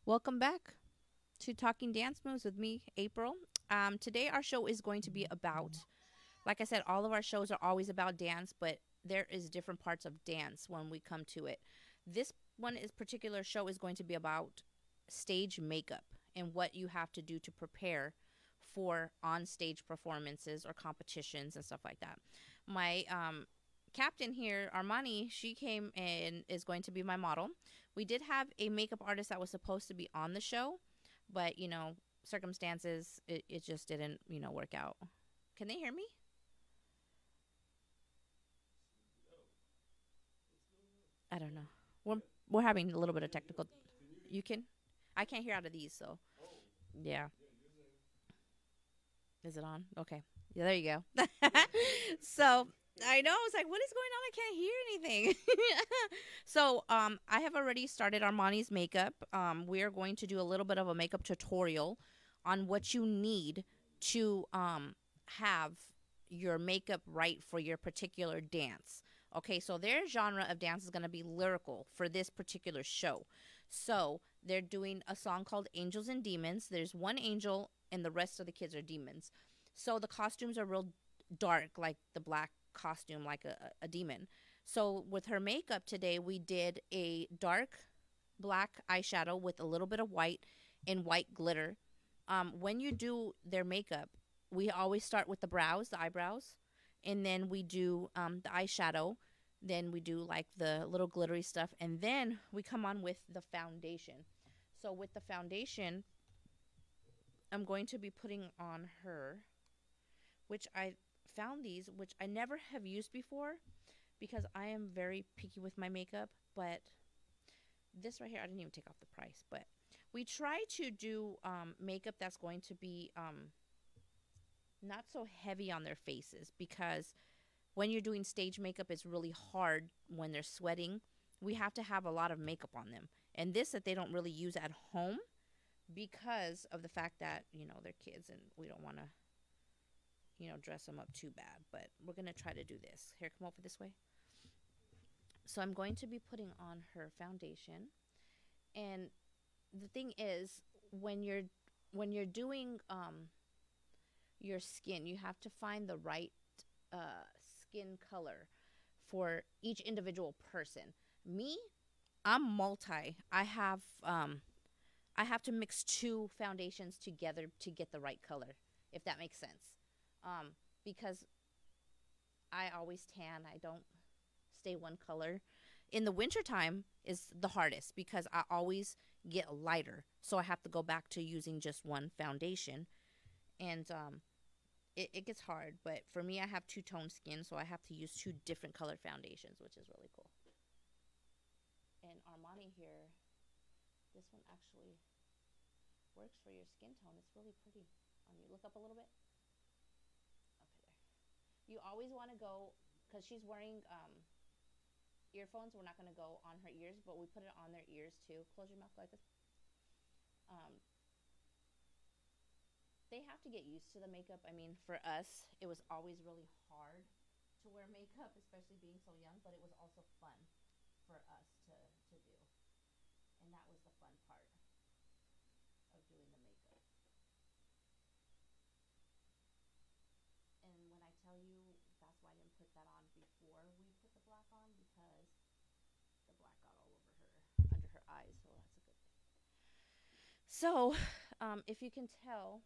Welcome back to Talking Dance Moves with me, April. Today, our show is going to be about, like I said, all of our shows are always about dance, but there is different parts of dance when we come to it. This one is particular show is going to be about stage makeup and what you have to do to prepare for on stage performances or competitions and stuff like that. My captain here, Armani, she came and is going to be my model. We did have a makeup artist that was supposed to be on the show, but circumstances, it just didn't work out. Can they hear me? I don't know. We're having a little bit of technical. You can? I can't hear out of these, so yeah. Is it on? Okay. Yeah, there you go. So I know. I was like, what is going on? I can't hear anything. So I have already started Armani's makeup. We are going to do a little bit of a makeup tutorial on what you need to have your makeup right for your particular dance. Okay, so their genre of dance is going to be lyrical for this particular show. So they're doing a song called Angels and Demons. There's one angel, and the rest of the kids are demons. So the costumes are real dark, like the black costume, like a demon. So with her makeup today, we did a dark black eyeshadow with a little bit of white and white glitter. When you do their makeup, we always start with the brows, the eyebrows, and then we do the eyeshadow. Then we do like the little glittery stuff, and then we come on with the foundation. So with the foundation, I'm going to be putting on her, which I found these, which I never have used before because I am very picky with my makeup. But this right here, I didn't even take off the price. But we try to do makeup that's going to be not so heavy on their faces, because when you're doing stage makeup, it's really hard when they're sweating. We have to have a lot of makeup on them. And this that they don't really use at home because of the fact that, they're kids and we don't want to, dress them up too bad. But we're going to try to do this. Here, come over this way. So I'm going to be putting on her foundation. And the thing is, when you're doing your skin, you have to find the right skin color for each individual person. Me, I'm multi. I have to mix two foundations together to get the right color, if that makes sense. Because I always tan. I don't stay one color. In the wintertime is the hardest because I always get lighter. So I have to go back to using just one foundation. And it gets hard. But for me, I have two-tone skin, so I have to use two different color foundations, which is really cool. And Armani here, this one actually works for your skin tone. It's really pretty on you. Look up a little bit. Okay, there. You always want to go, because she's wearing earphones. We're not going to go on her ears, but we put it on their ears too. Close your mouth like this. Um, they have to get used to the makeup. I mean, for us, it was always really hard to wear makeup, especially being so young, but it was also fun for us to do. And that was the fun part of doing the makeup. And when I tell you, that's why I didn't put that on before we put the black on, because the black got all over her, under her eyes, so that's a good thing. So, if you can tell,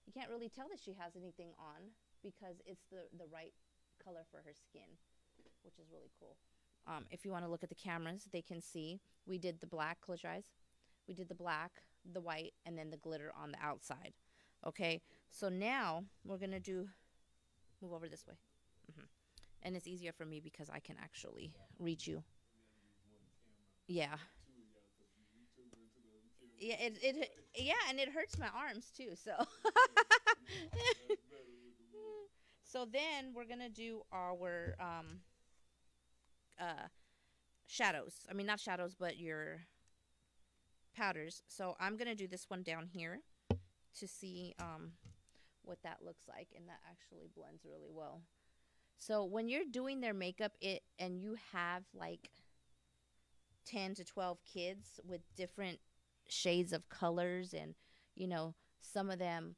you can't really tell that she has anything on because it's the right color for her skin, which is really cool. If you want to look at the cameras, they can see we did the black, close your eyes. We did the black, the white, and then the glitter on the outside. Okay, so now we're going to move over this way. hmm And it's easier for me because I can actually reach you. Yeah. Yeah, yeah, and it hurts my arms too, so. So then we're going to do our shadows. I mean, not shadows, but your powders. So I'm going to do this one down here to see what that looks like, and that actually blends really well. So when you're doing their makeup, and you have like 10 to 12 kids with different shades of colors, and some of them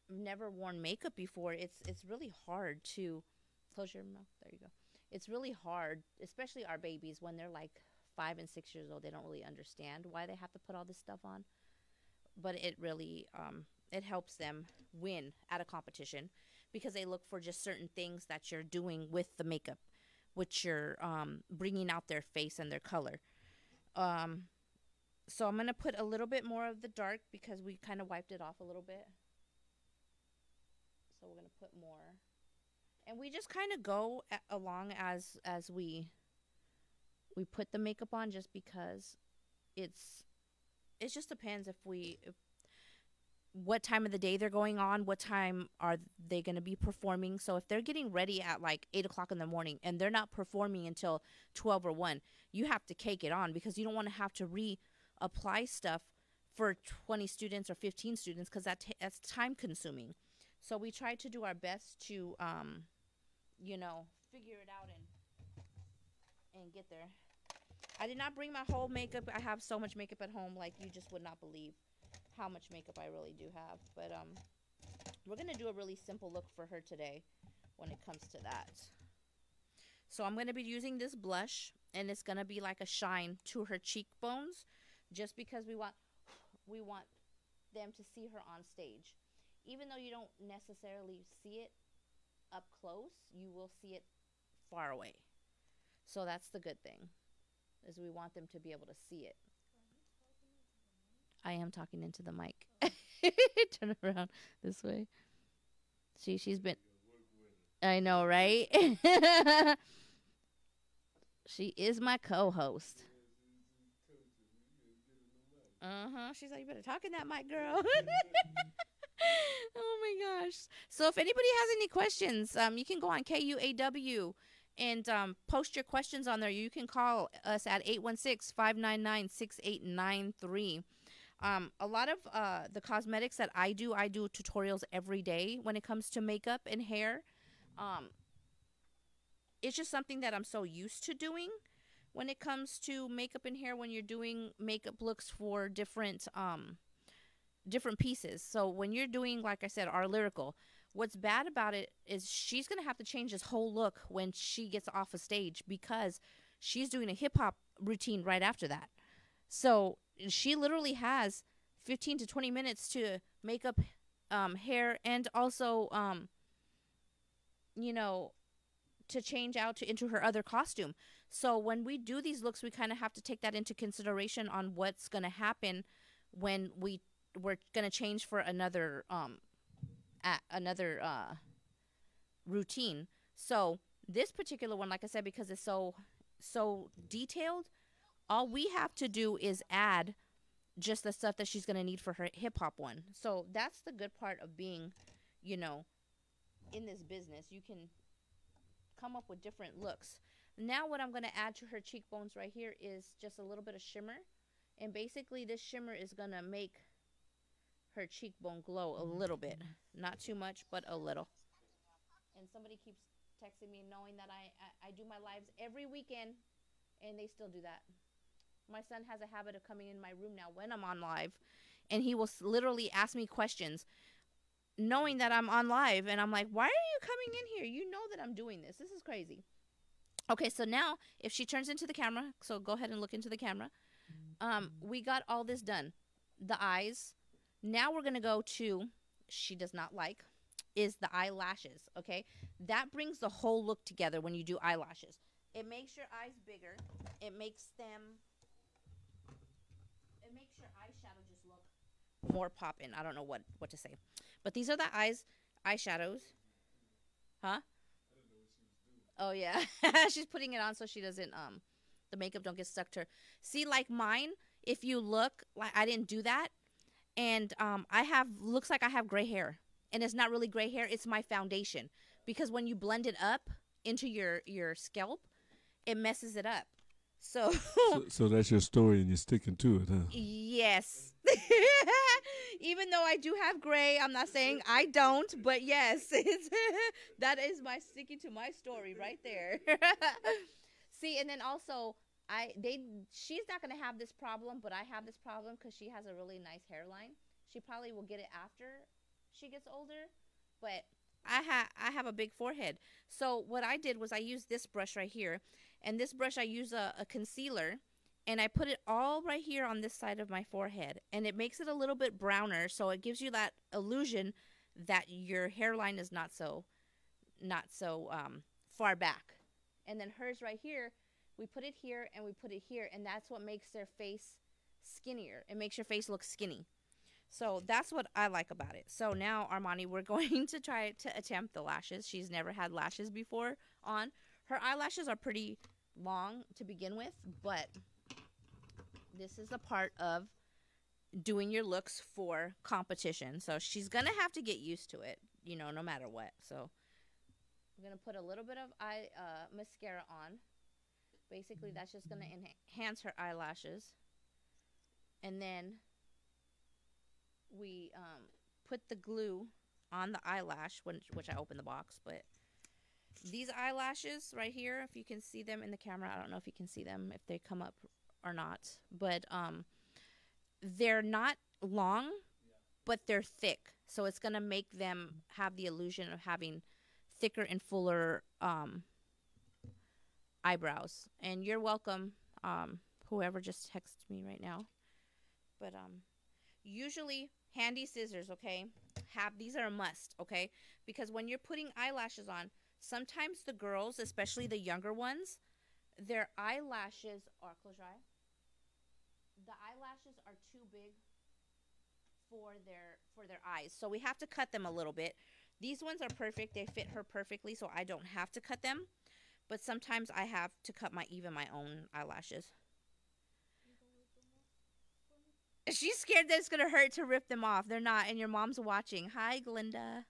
never worn makeup before. It's really hard to close your mouth. There you go. It's really hard, especially our babies when they're like 5 and 6 years old. They don't really understand why they have to put all this stuff on, but it really it helps them win at a competition because they look for just certain things that you're doing with the makeup, which you're bringing out their face and their color. So I'm gonna put a little bit more of the dark because we kind of wiped it off a little bit. So we're gonna put more, and we just kind of go along as we put the makeup on, just because it just depends if what time of the day they're going on, what time are they going to be performing. So if they're getting ready at like 8 o'clock in the morning and they're not performing until 12 or 1, you have to cake it on because you don't want to have to reapply stuff for 20 students or 15 students because that's time consuming. So we try to do our best to, figure it out and get there. I did not bring my whole makeup. I have so much makeup at home, like you just would not believe how much makeup I really do have. But we're gonna do a really simple look for her today when it comes to that. So I'm gonna be using this blush, and it's gonna be like a shine to her cheekbones, just because we want them to see her on stage. Even though you don't necessarily see it up close, you will see it far away. So that's the good thing, is we want them to be able to see it. I am talking into the mic. Turn around this way. She's been. I know, right? She is my co-host. She's like, you better talk in that mic, girl. Oh my gosh. So if anybody has any questions, you can go on KUAW and post your questions on there. You can call us at 816-599-6893. A lot of the cosmetics that I do tutorials every day when it comes to makeup and hair. It's just something that I'm so used to doing when it comes to makeup and hair, when you're doing makeup looks for different pieces. So when you're doing, like I said, our lyrical, what's bad about it is she's going to have to change this whole look when she gets off a stage because she's doing a hip-hop routine right after that. So she literally has 15 to 20 minutes to make up hair and also, to change out into her other costume. So when we do these looks, we kind of have to take that into consideration on what's going to happen when we're going to change for another routine. So this particular one, like I said, because it's so detailed, all we have to do is add just the stuff that she's going to need for her hip-hop one. So that's the good part of being, in this business. You can come up with different looks. Now what I'm going to add to her cheekbones right here is just a little bit of shimmer. And basically this shimmer is going to make her cheekbone glow a little bit. Not too much, but a little. And somebody keeps texting me knowing that I do my lives every weekend, and they still do that. My son has a habit of coming in my room now when I'm on live, and he will literally ask me questions knowing that I'm on live, and I'm like, why are you coming in here? You know that I'm doing this. This is crazy. Okay, so now if she turns into the camera, so go ahead and look into the camera. We got all this done. The eyes. Now we're going to go to, she does not like, is the eyelashes, okay? That brings the whole look together when you do eyelashes. It makes your eyes bigger. It makes your eyeshadow just look more poppin'. I don't know what to say. But these are the eyeshadows. Huh? Oh, yeah. She's putting it on so she doesn't, the makeup don't get stuck to her. See, like mine, if you look, like I didn't do that. And looks like I have gray hair. And it's not really gray hair. It's my foundation. Because when you blend it up into your scalp, it messes it up. So that's your story and you're sticking to it, huh? Yes. Even though I do have gray, I'm not saying I don't, but yes, that is my sticking to my story right there. See, and then also she's not gonna have this problem, but I have this problem because she has a really nice hairline. She probably will get it after she gets older, but I have a big forehead. So what I did was I used this brush right here, and this brush I use a concealer, and I put it all right here on this side of my forehead, and it makes it a little bit browner, so it gives you that illusion that your hairline is not so far back. And then hers right here, we put it here and we put it here, and that's what makes their face skinnier. It makes your face look skinny. So that's what I like about it. So now, Armani, we're going to try to attempt the lashes. She's never had lashes before on. Her eyelashes are pretty long to begin with, but this is a part of doing your looks for competition. So she's going to have to get used to it, you know, no matter what. So I'm going to put a little bit of mascara on. Basically, that's just going to enhance her eyelashes. And then we put the glue on the eyelash, which I opened the box. But these eyelashes right here, if you can see them in the camera, I don't know if you can see them, if they come up or not. But they're not long, but they're thick. So it's going to make them have the illusion of having thicker and fuller eyebrows. And you're welcome, whoever just texted me right now. But usually handy scissors, okay? These are a must, okay? Because when you're putting eyelashes on, sometimes the girls, especially the younger ones, their eyelashes are, close your eye. The eyelashes are too big for their eyes. So we have to cut them a little bit. These ones are perfect. They fit her perfectly, so I don't have to cut them. But sometimes I have to cut even my own eyelashes. She's scared that it's going to hurt to rip them off. They're not, and your mom's watching. Hi, Glinda.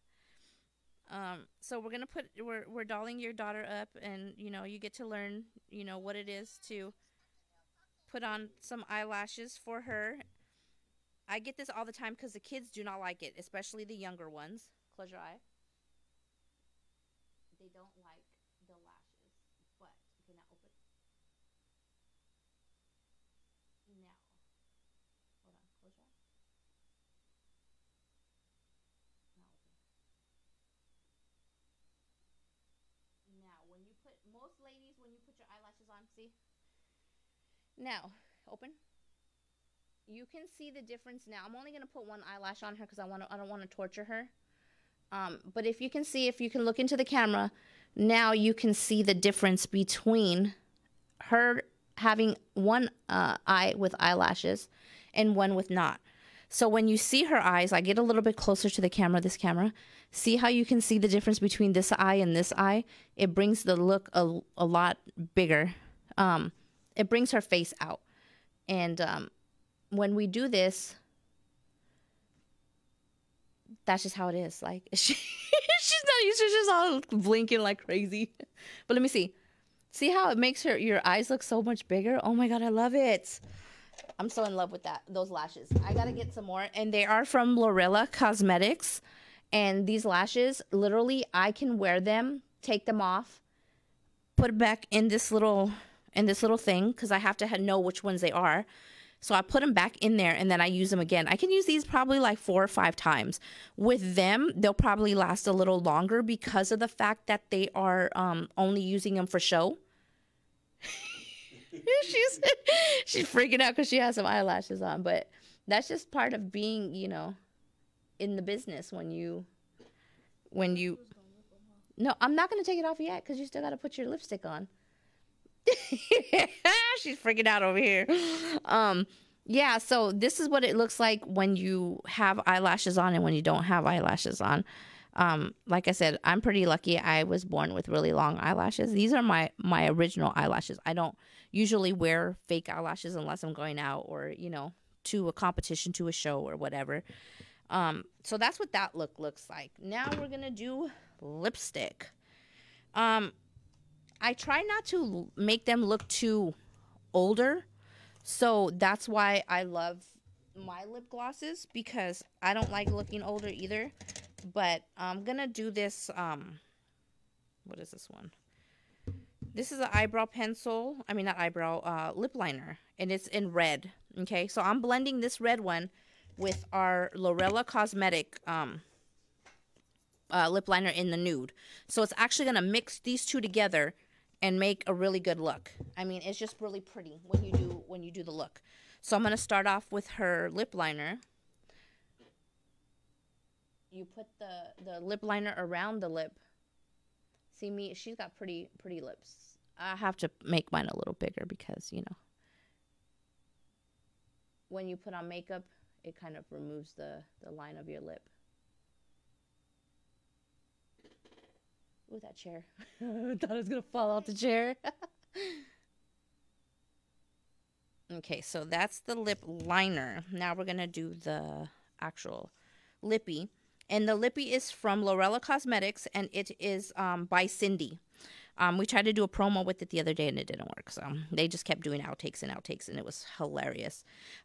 So we're going to we're dolling your daughter up, and, you know, you get to learn, you know, what it is to put on some eyelashes for her. I get this all the time because the kids do not like it, especially the younger ones. Close your eye. They don't like the lashes, but okay, now open. Now, hold on, close your eye. Now open. Now, most ladies, when you put your eyelashes on, see? Now, open. You can see the difference now. I'm only going to put one eyelash on her because I don't want to torture her. But if you can look into the camera, now you can see the difference between her having one eye with eyelashes and one with not. So when you see her eyes, I get a little bit closer to the camera, this camera. See how you can see the difference between this eye and this eye? It brings the look a lot bigger. It brings her face out. And when we do this, that's just how it is. Like, she's not used to, she's all blinking like crazy. But let me see. See how it makes your eyes look so much bigger? Oh my God, I love it. I'm so in love with those lashes. I gotta get some more. And they are from Lorella Cosmetics. And these lashes, literally, I can wear them, take them off, put it back in this little thing, because I have to know which ones they are. So I put them back in there, and then I use them again. I can use these probably like 4 or 5 times. With them, they'll probably last a little longer because of the fact that they are only using them for show. She's freaking out because she has some eyelashes on. But that's just part of being, you know, in the business when you... No, I'm not going to take it off yet because you still got to put your lipstick on. She's freaking out over here. Yeah, so this is what it looks like when you have eyelashes on and when you don't have eyelashes on. Like I said, I'm pretty lucky. I was born with really long eyelashes. These are my original eyelashes. I don't usually wear fake eyelashes unless I'm going out or, you know, to a competition, to a show or whatever. So that's what that look looks like. Now we're gonna do lipstick. I try not to make them look too older. So that's why I love my lip glosses, because I don't like looking older either. But I'm going to do this. What is this one? This is an eyebrow pencil. I mean, not eyebrow, lip liner. And it's in red. Okay, so I'm blending this red one with our Lorella Cosmetic lip liner in the nude. So it's actually going to mix these two together and make a really good look. I mean, it's just really pretty when you do the look. So I'm going to start off with her lip liner. You put the lip liner around the lip. See me, she's got pretty lips. I have to make mine a little bigger because, you know, when you put on makeup, it kind of removes the line of your lip. Ooh, that chair. I thought it was going to fall off the chair. Okay, so that's the lip liner. Now we're going to do the actual lippy. And the lippy is from Lorella Cosmetics, and it is by Cindy. We tried to do a promo with it the other day, and it didn't work. So they just kept doing outtakes, and it was hilarious.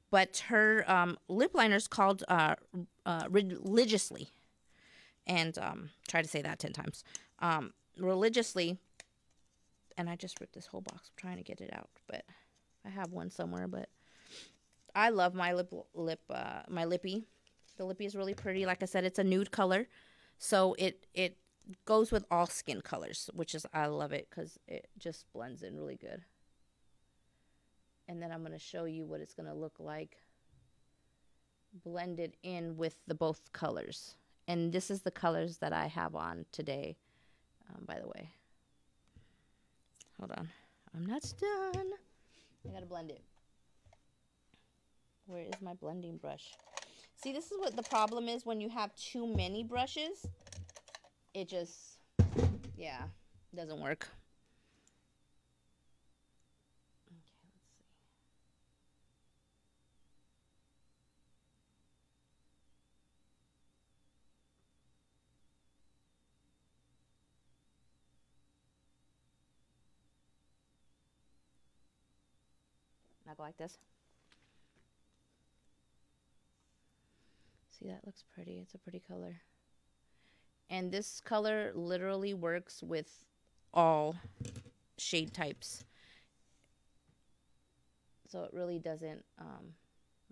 But her lip liner is called Religiously. And try to say that 10 times. Religiously. And I just ripped this whole box. I'm trying to get it out, but I have one somewhere. But I love my my lippy. The lippy is really pretty. Like I said, it's a nude color. So it goes with all skin colors, which is, I love it because it just blends in really good. And then I'm going to show you what it's going to look like blended in with the both colors. And this is the colors that I have on today, by the way. Hold on. I'm not done. I got to blend it. Where is my blending brush? See, this is what the problem is when you have too many brushes. It just, yeah, doesn't work. Okay, let's see. Now go like this. See, that looks pretty. It's a pretty color. And this color literally works with all shade types. So it really doesn't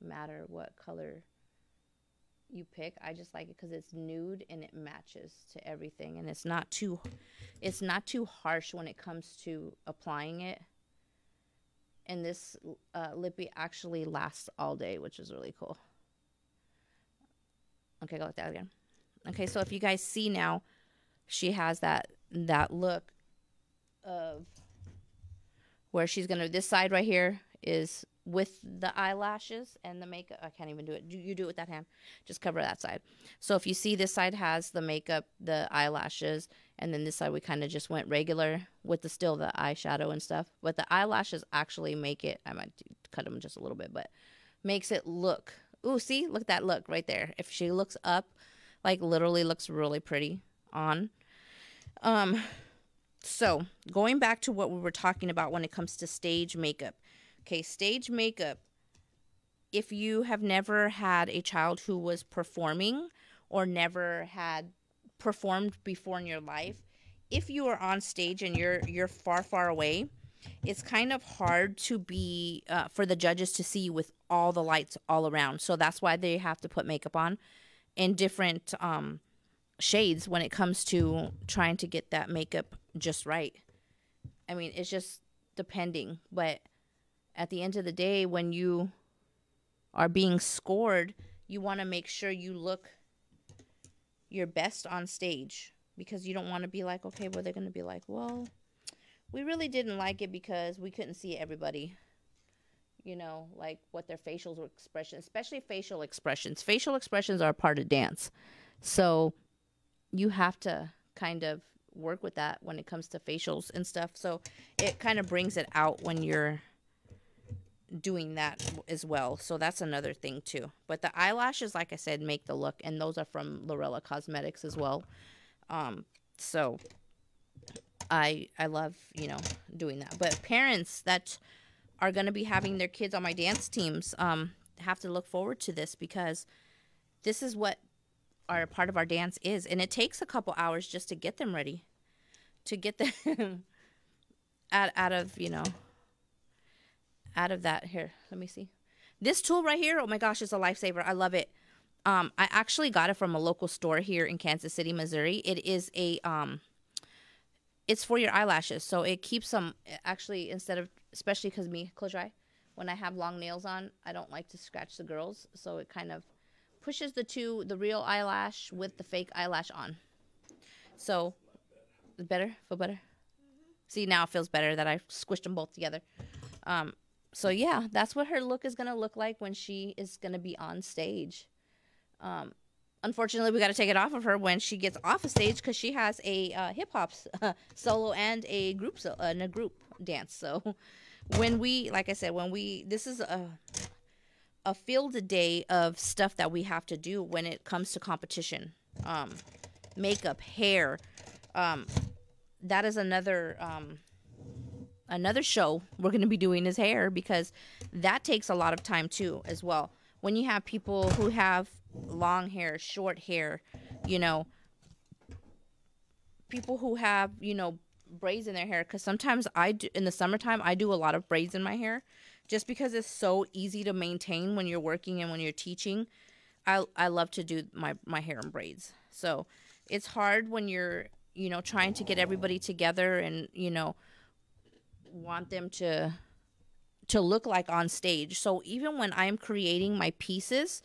matter what color you pick. I just like it because it's nude and it matches to everything. And it's not too harsh when it comes to applying it. And this lippy actually lasts all day, which is really cool. Okay, go like that again. Okay, so if you guys see now, she has that look of where she's gonna, this side right here is with the eyelashes and the makeup. I can't even do it. You do it with that hand. Just cover that side. So if you see, this side has the makeup, the eyelashes, and then this side we kind of just went regular with the eyeshadow and stuff. But the eyelashes actually make it, I might cut them just a little bit, but makes it look. Ooh, see? Look at that look right there. If she looks up, like literally looks really pretty on. So going back to what we were talking about when it comes to stage makeup. Okay, stage makeup, if you have never had a child who was performing or never had performed before in your life, if you are on stage and you're far away, it's kind of hard to be for the judges to see you with all the lights all around. So that's why they have to put makeup on in different shades when it comes to trying to get that makeup just right. I mean, it's just depending. But at the end of the day, when you are being scored, you want to make sure you look your best on stage, because you don't want to be like, okay, well, they're going to be like, well, we really didn't like it because we couldn't see everybody, you know, like what their facial expressions, especially facial expressions. Facial expressions are a part of dance. So you have to kind of work with that when it comes to facials and stuff. So it kind of brings it out when you're doing that as well. So that's another thing too. But the eyelashes, like I said, make the look, and those are from Lorella Cosmetics as well. So I love, you know, doing that. But parents that are going to be having their kids on my dance teams have to look forward to this, because this is what our part of our dance is, and it takes a couple hours just to get them ready, to get them out of, out of that. Here, let me see. This tool right here, oh my gosh, it's a lifesaver. I love it. I actually got it from a local store here in Kansas City, Missouri. It is a it's for your eyelashes, so it keeps them actually, instead of, especially because close your eye, when I have long nails on, I don't like to scratch the girls, so it kind of pushes the real eyelash with the fake eyelash on. So better, feel better. See, now it feels better that I squished them both together. So yeah, that's what her look is gonna look like when she is gonna be on stage. Unfortunately, we got to take it off of her when she gets off of stage because she has a hip hop solo and a group dance. So when we, like I said, this is a field day of stuff that we have to do when it comes to competition. Makeup, hair. That is another show we're going to be doing is hair, because that takes a lot of time too as well. When you have people who have long hair, short hair, people who have, braids in their hair, because sometimes in the summertime, I do a lot of braids in my hair just because it's so easy to maintain when you're working and when you're teaching. I love to do my hair in braids. So it's hard when you're, trying to get everybody together and, want them to look like on stage. So even when I'm creating my pieces,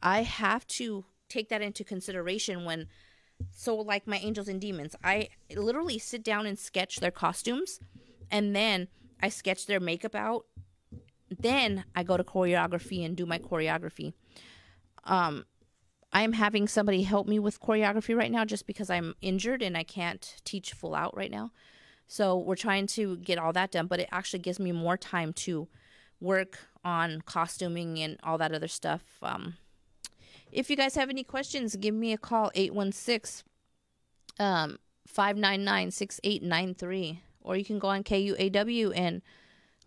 I have to take that into consideration so like my angels and demons, I literally sit down and sketch their costumes, and then I sketch their makeup out. Then I go to choreography and do my choreography. I am having somebody help me with choreography right now just because I'm injured and I can't teach full out right now. So we're trying to get all that done, but it actually gives me more time to work on costuming and all that other stuff. If you guys have any questions, give me a call, 816-599-6893. Or you can go on KUAW and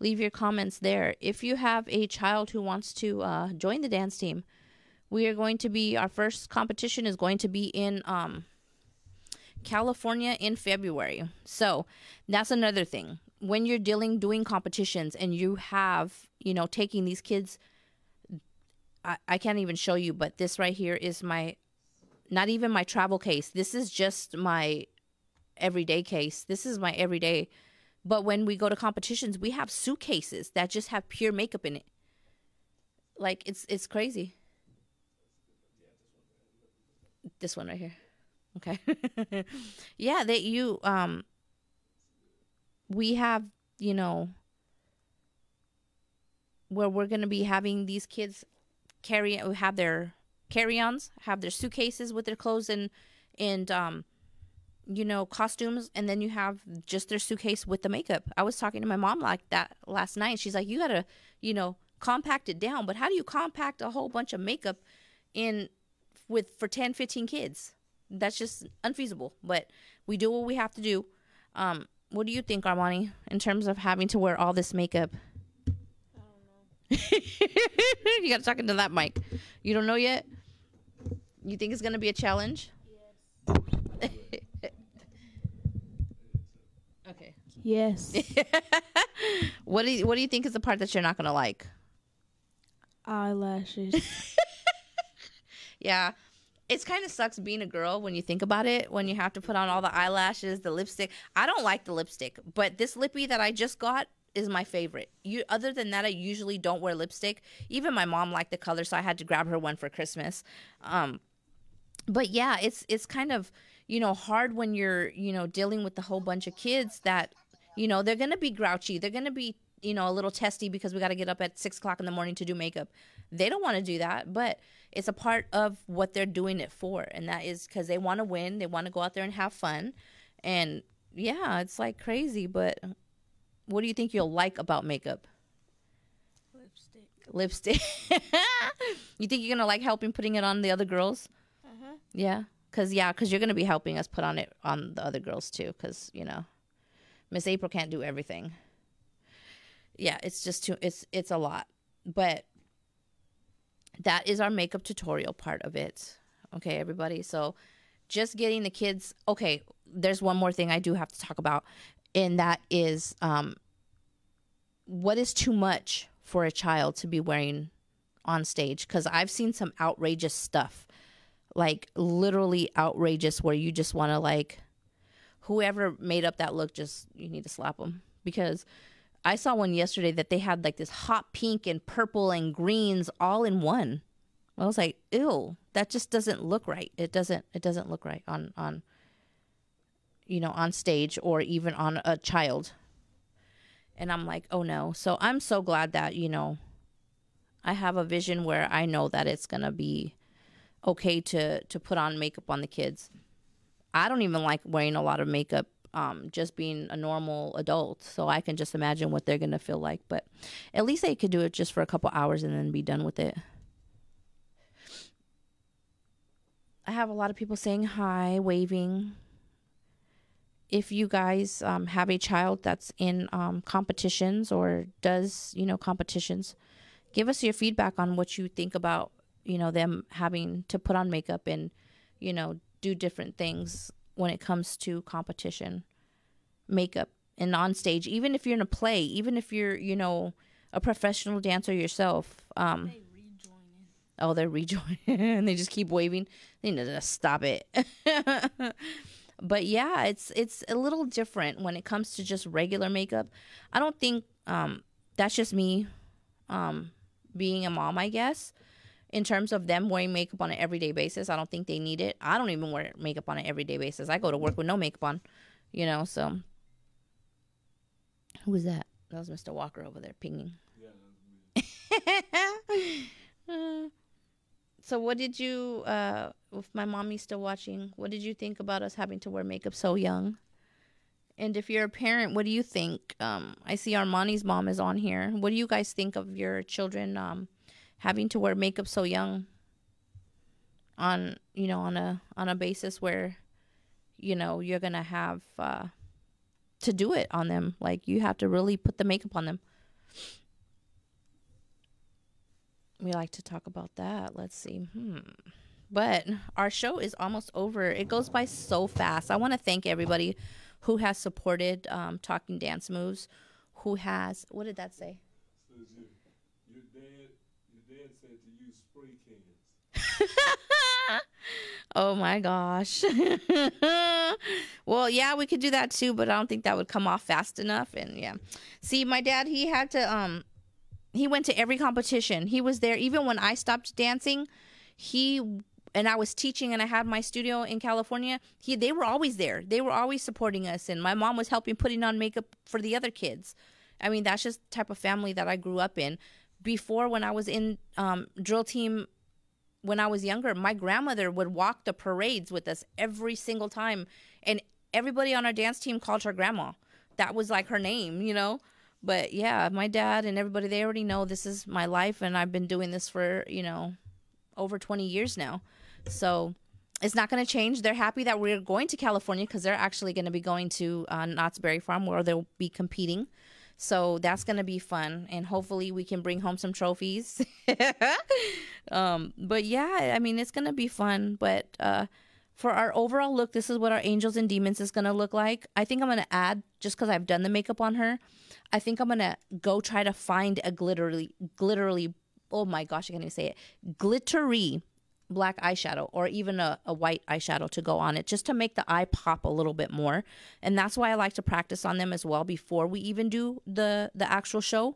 leave your comments there. If you have a child who wants to join the dance team, our first competition is going to be in California in February. So that's another thing. When you're doing competitions and you have, taking these kids, I can't even show you, but this right here is not even my travel case. This is just my everyday case. This is my everyday. But when we go to competitions, we have suitcases that just have pure makeup in it. Like, it's crazy. This one right here. Okay. Yeah, we have, where we're going to be having these kids have their carry-ons, have their suitcases with their clothes and costumes, and then you have just their suitcase with the makeup. I was talking to my mom like that last night. She's like, you got to, compact it down, but how do you compact a whole bunch of makeup for 10, 15 kids? That's just unfeasible, but we do what we have to do. What do you think, Armani, in terms of having to wear all this makeup? You got to talk into that mic. You don't know yet? You think it's going to be a challenge? Yes. Okay. Yes. What do you think is the part that you're not going to like? Eyelashes. Yeah. It's kind of sucks being a girl when you think about it, when you have to put on all the eyelashes, the lipstick. I don't like the lipstick, but this lippy that I just got is my favorite. Other than that, I usually don't wear lipstick. Even my mom liked the color, so I had to grab her one for Christmas. But yeah, it's kind of, hard when you're, dealing with a whole bunch of kids that, they're going to be grouchy. They're going to be, a little testy because we got to get up at 6 o'clock in the morning to do makeup. They don't want to do that, but it's a part of what they're doing it for. And that is because they want to win. They want to go out there and have fun. And yeah, it's like crazy. But what do you think you'll like about makeup? Lipstick. You think you're going to like helping putting it on the other girls? Uh-huh. Yeah. Because you're going to be helping us put on it on the other girls too. Because, Miss April can't do everything. Yeah, it's just it's a lot. But that is our makeup tutorial part of it. Okay, everybody. So just getting the kids. Okay, there's one more thing I do have to talk about. And that is what is too much for a child to be wearing on stage, because I've seen some outrageous stuff, like literally outrageous, where you just want to, like, whoever made up that look, just, you need to slap them. Because I saw one yesterday that they had like this hot pink and purple and greens all in one. I was like, ew, that just doesn't look right. It doesn't look right on you know, on stage or even on a child. And I'm like, oh no. So I'm so glad that, you know, I have a vision where I know that it's going to be okay to put on makeup on the kids. I don't even like wearing a lot of makeup, just being a normal adult. So I can just imagine what they're going to feel like. But at least they could do it just for a couple hours and then be done with it. I have a lot of people saying hi, waving. If you guys have a child that's in competitions or does, you know, competitions, give us your feedback on what you think about, you know, them having to put on makeup and, you know, do different things when it comes to competition makeup and on stage. Even if you're in a play, even if you're, you know, a professional dancer yourself. They rejoining. Oh, they're rejoining. And they just keep waving. They need to stop it. But yeah, it's a little different when it comes to just regular makeup. I don't think that's just me being a mom, I guess. In terms of them wearing makeup on an everyday basis, I don't think they need it. I don't even wear makeup on an everyday basis. I go to work with no makeup on, you know, so. Who was that? That was Mr. Walker over there pinging. Yeah. So what did you, with my mommy still watching, what did you think about us having to wear makeup so young? And if you're a parent, what do you think? I see Armani's mom is on here. What do you guys think of your children having to wear makeup so young on, you know, on a basis where, you know, you're going to have to do it on them? Like, you have to really put the makeup on them. We like to talk about that. Let's see. But our show is almost over. It goes by so fast. I want to thank everybody who has supported Talking Dance Moves, who has, what did that say? Your dad said to use spray cans. Oh my gosh. Well, yeah, we could do that too, but I don't think that would come off fast enough. And yeah. See, my dad, he had to he went to every competition. He was there even when I stopped dancing. And I was teaching and I had my studio in California. They were always there. They were always supporting us. And my mom was helping putting on makeup for the other kids. I mean, that's just the type of family that I grew up in. Before, when I was in drill team, when I was younger, my grandmother would walk the parades with us every single time. And everybody on our dance team called her grandma. That was like her name, you know. But yeah, my dad and everybody, they already know this is my life. And I've been doing this for, you know, over 20 years now. So it's not going to change. They're happy that we're going to California because they're actually going to be going to Knott's Berry Farm where they'll be competing. So that's going to be fun. And hopefully we can bring home some trophies. But yeah, I mean, it's going to be fun. But for our overall look, this is what our Angels and Demons is going to look like. I think I'm going to add, just because I've done the makeup on her, I think I'm going to go try to find a glittery, oh my gosh, I can't even say it, glittery black eyeshadow or even a white eyeshadow to go on it, just to make the eye pop a little bit more. And that's why I like to practice on them as well before we even do the actual show,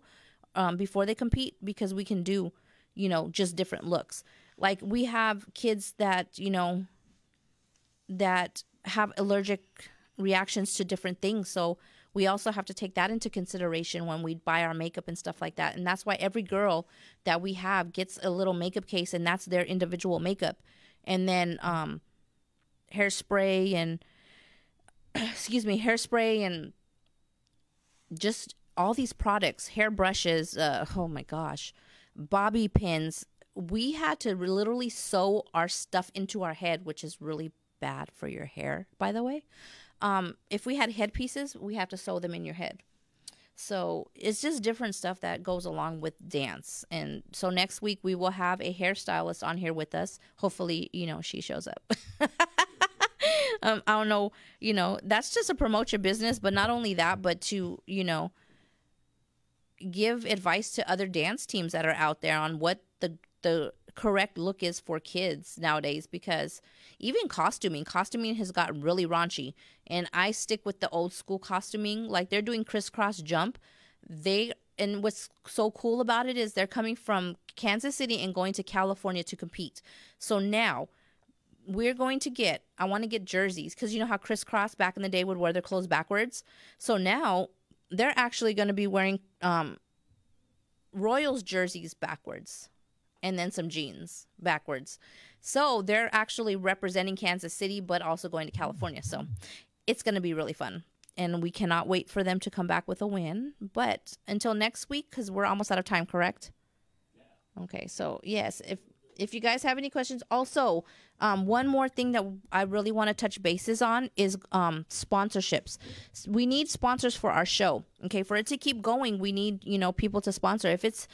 before they compete, because we can do, you know, just different looks. Like, we have kids that, you know, that have allergic reactions to different things. So we also have to take that into consideration when we buy our makeup and stuff like that. And that's why every girl that we have gets a little makeup case, and that's their individual makeup. And then hairspray and, hairspray and just all these products, hair brushes, oh my gosh, bobby pins. We had to literally sew our stuff into our head, which is really bad for your hair, by the way. If we had headpieces, we have to sew them in your head. So it's just different stuff that goes along with dance. And so next week we will have a hairstylist on here with us. Hopefully, you know, she shows up. I don't know, that's just to promote your business, but not only that, but to, give advice to other dance teams that are out there on what the correct look is for kids nowadays, because even costuming has gotten really raunchy, and I stick with the old school costuming. Like, they're doing crisscross jump. And what's so cool about it is they're coming from Kansas City and going to California to compete. So now I want to get jerseys, because you know how crisscross back in the day would wear their clothes backwards. So now they're actually going to be wearing Royals jerseys backwards, and then some jeans backwards. So they're actually representing Kansas City, but also going to California. So it's going to be really fun. And we cannot wait for them to come back with a win. But until next week, because we're almost out of time, correct? Yeah. Okay, so yes, if you guys have any questions. Also, one more thing that I really want to touch bases on is sponsorships. We need sponsors for our show. Okay, for it to keep going, we need people to sponsor. If it's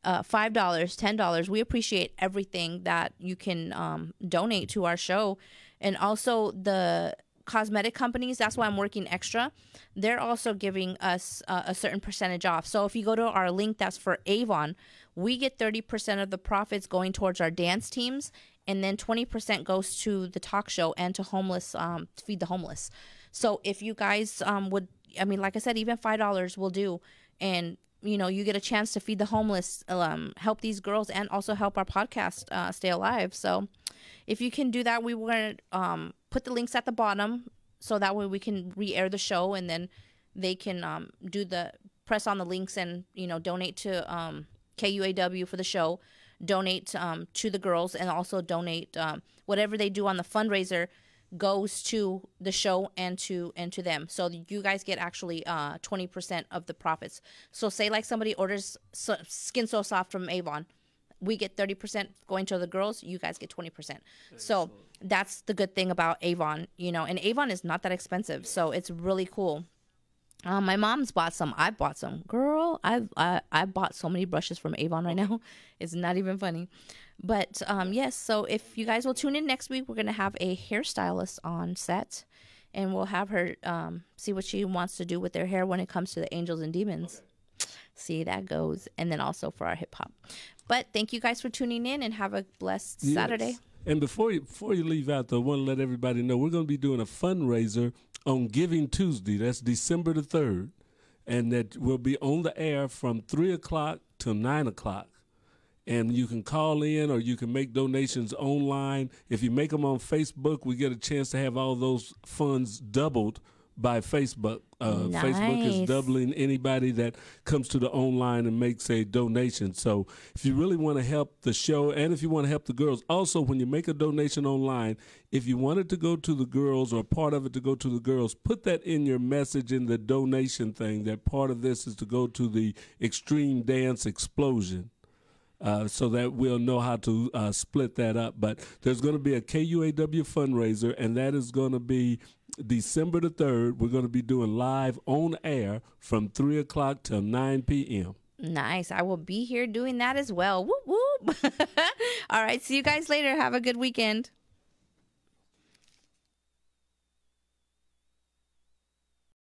$5, $10, we appreciate everything that you can donate to our show. And also the cosmetic companies, that's why I'm working extra. They're also giving us a certain percentage off. So if you go to our link that's for Avon, we get 30% of the profits going towards our dance teams, and then 20% goes to the talk show and to homeless, to feed the homeless. So if you guys like I said, even $5 will do, and you get a chance to feed the homeless, help these girls, and also help our podcast stay alive. So if you can do that, we want to put the links at the bottom, so that way we can re-air the show, and then they can press on the links and donate to KUAW for the show, donate to the girls, and also donate whatever they do on the fundraiser goes to the show and to them. So you guys get actually 20% of the profits. So say like somebody orders Skin So Soft from Avon, we get 30% going to the girls, you guys get 20%. So that's the good thing about Avon, and Avon is not that expensive, so it's really cool. My mom's bought some. I bought some. Girl, I bought so many brushes from Avon right now. It's not even funny. But yes, so if you guys will tune in next week, we're going to have a hairstylist on set, and we'll have her see what she wants to do with their hair when it comes to the angels and demons. Okay. See, that goes. And then also for our hip hop. But thank you guys for tuning in, and have a blessed Saturday. And before you leave out, though, I want to let everybody know we're going to be doing a fundraiser on Giving Tuesday. That's December the 3rd. And that will be on the air from 3 o'clock to 9 o'clock. And you can call in, or you can make donations online. If you make them on Facebook, we get a chance to have all those funds doubled by Facebook. Nice. Facebook is doubling anybody that comes to the online and makes a donation. So if you really want to help the show, and if you want to help the girls, also when you make a donation online, if you want it to go to the girls, or part of it to go to the girls, put that in your message in the donation thing, that part of this is to go to the Extreme Dance Explosion. So that we'll know how to split that up. But there's going to be a KUAW fundraiser, and that is going to be December the 3rd. We're going to be doing live on air from 3 o'clock till 9 p.m. Nice. I will be here doing that as well. Whoop, whoop. All right. See you guys later. Have a good weekend.